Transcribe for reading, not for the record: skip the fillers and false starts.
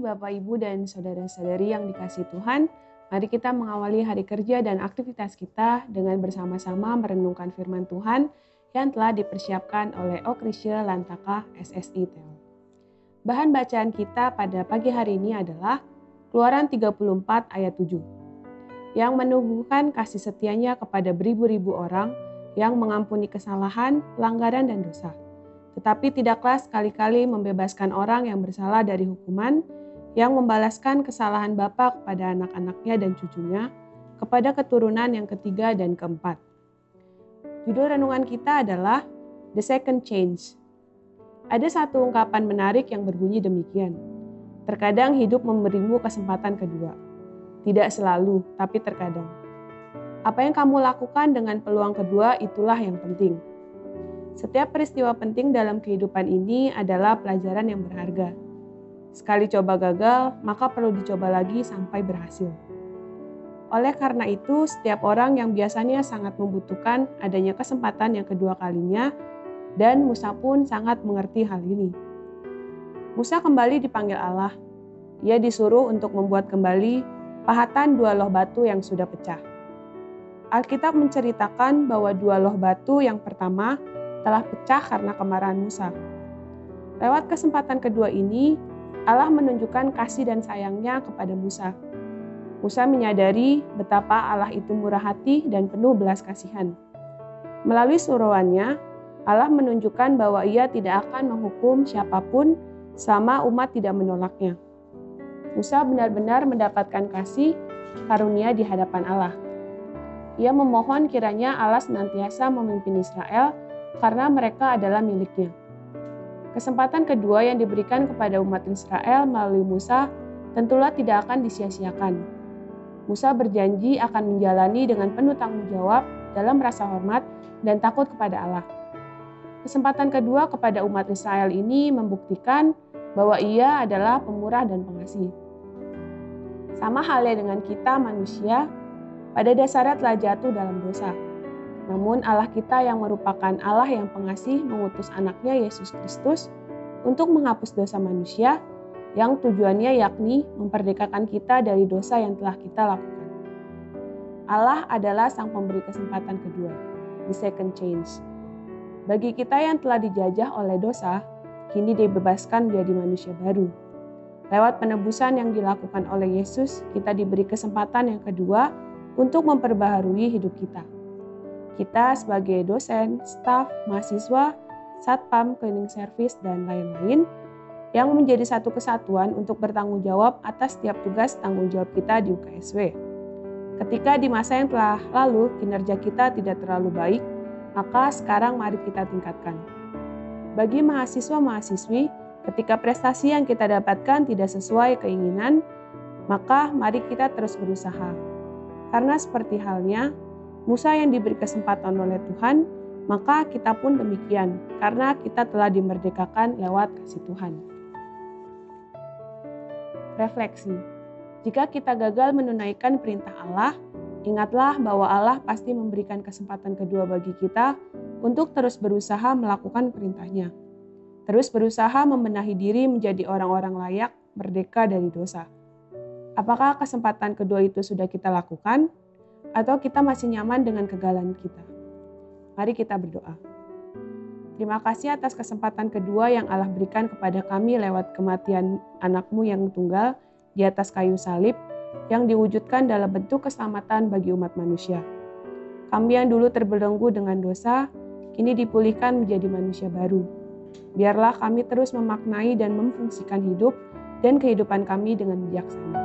Bapak, Ibu, dan saudara-saudari yang dikasihi Tuhan. Mari kita mengawali hari kerja dan aktivitas kita dengan bersama-sama merenungkan firman Tuhan yang telah dipersiapkan oleh Okrisya Lantaka SSI Tel. Bahan bacaan kita pada pagi hari ini adalah Keluaran 34 ayat 7, yang menumbuhkan kasih setianya kepada beribu-ribu orang yang mengampuni kesalahan, pelanggaran, dan dosa. Tetapi tidaklah sekali-kali membebaskan orang yang bersalah dari hukuman, yang membalaskan kesalahan bapa kepada anak-anaknya dan cucunya, kepada keturunan yang ketiga dan keempat. Judul renungan kita adalah The Second Change. Ada satu ungkapan menarik yang berbunyi demikian. Terkadang hidup memberimu kesempatan kedua. Tidak selalu, tapi terkadang. Apa yang kamu lakukan dengan peluang kedua itulah yang penting. Setiap peristiwa penting dalam kehidupan ini adalah pelajaran yang berharga. Sekali coba gagal, maka perlu dicoba lagi sampai berhasil. Oleh karena itu, setiap orang yang biasanya sangat membutuhkan adanya kesempatan yang kedua kalinya, dan Musa pun sangat mengerti hal ini. Musa kembali dipanggil Allah. Ia disuruh untuk membuat kembali pahatan dua loh batu yang sudah pecah. Alkitab menceritakan bahwa dua loh batu yang pertama telah pecah karena kemarahan Musa. Lewat kesempatan kedua ini, Allah menunjukkan kasih dan sayangnya kepada Musa. Musa menyadari betapa Allah itu murah hati dan penuh belas kasihan. Melalui suruhannya, Allah menunjukkan bahwa Ia tidak akan menghukum siapapun selama umat tidak menolaknya. Musa benar-benar mendapatkan kasih karunia di hadapan Allah. Ia memohon kiranya Allah senantiasa memimpin Israel karena mereka adalah miliknya. Kesempatan kedua yang diberikan kepada umat Israel melalui Musa tentulah tidak akan disia-siakan. Musa berjanji akan menjalani dengan penuh tanggung jawab dalam rasa hormat dan takut kepada Allah. Kesempatan kedua kepada umat Israel ini membuktikan bahwa Ia adalah pemurah dan pengasih. Sama halnya dengan kita manusia, pada dasarnya telah jatuh dalam dosa. Namun Allah kita yang merupakan Allah yang pengasih mengutus anaknya Yesus Kristus untuk menghapus dosa manusia yang tujuannya yakni memerdekakan kita dari dosa yang telah kita lakukan. Allah adalah sang pemberi kesempatan kedua, the second change. Bagi kita yang telah dijajah oleh dosa, kini dibebaskan menjadi manusia baru. Lewat penebusan yang dilakukan oleh Yesus, kita diberi kesempatan yang kedua untuk memperbaharui hidup kita. Kita sebagai dosen, staf, mahasiswa, satpam, cleaning service, dan lain-lain yang menjadi satu kesatuan untuk bertanggung jawab atas setiap tugas tanggung jawab kita di UKSW. Ketika di masa yang telah lalu kinerja kita tidak terlalu baik, maka sekarang mari kita tingkatkan. Bagi mahasiswa-mahasiswi, ketika prestasi yang kita dapatkan tidak sesuai keinginan, maka mari kita terus berusaha. Karena seperti halnya Musa yang diberi kesempatan oleh Tuhan, maka kita pun demikian, karena kita telah dimerdekakan lewat kasih Tuhan. Refleksi. Jika kita gagal menunaikan perintah Allah, ingatlah bahwa Allah pasti memberikan kesempatan kedua bagi kita untuk terus berusaha melakukan perintahnya. Terus berusaha membenahi diri menjadi orang-orang layak, merdeka dari dosa. Apakah kesempatan kedua itu sudah kita lakukan? Atau kita masih nyaman dengan kegagalan kita? Mari kita berdoa. Terima kasih atas kesempatan kedua yang Allah berikan kepada kami lewat kematian anak-Mu yang tunggal di atas kayu salib yang diwujudkan dalam bentuk keselamatan bagi umat manusia. Kami yang dulu terbelenggu dengan dosa, kini dipulihkan menjadi manusia baru. Biarlah kami terus memaknai dan memfungsikan hidup dan kehidupan kami dengan bijaksana.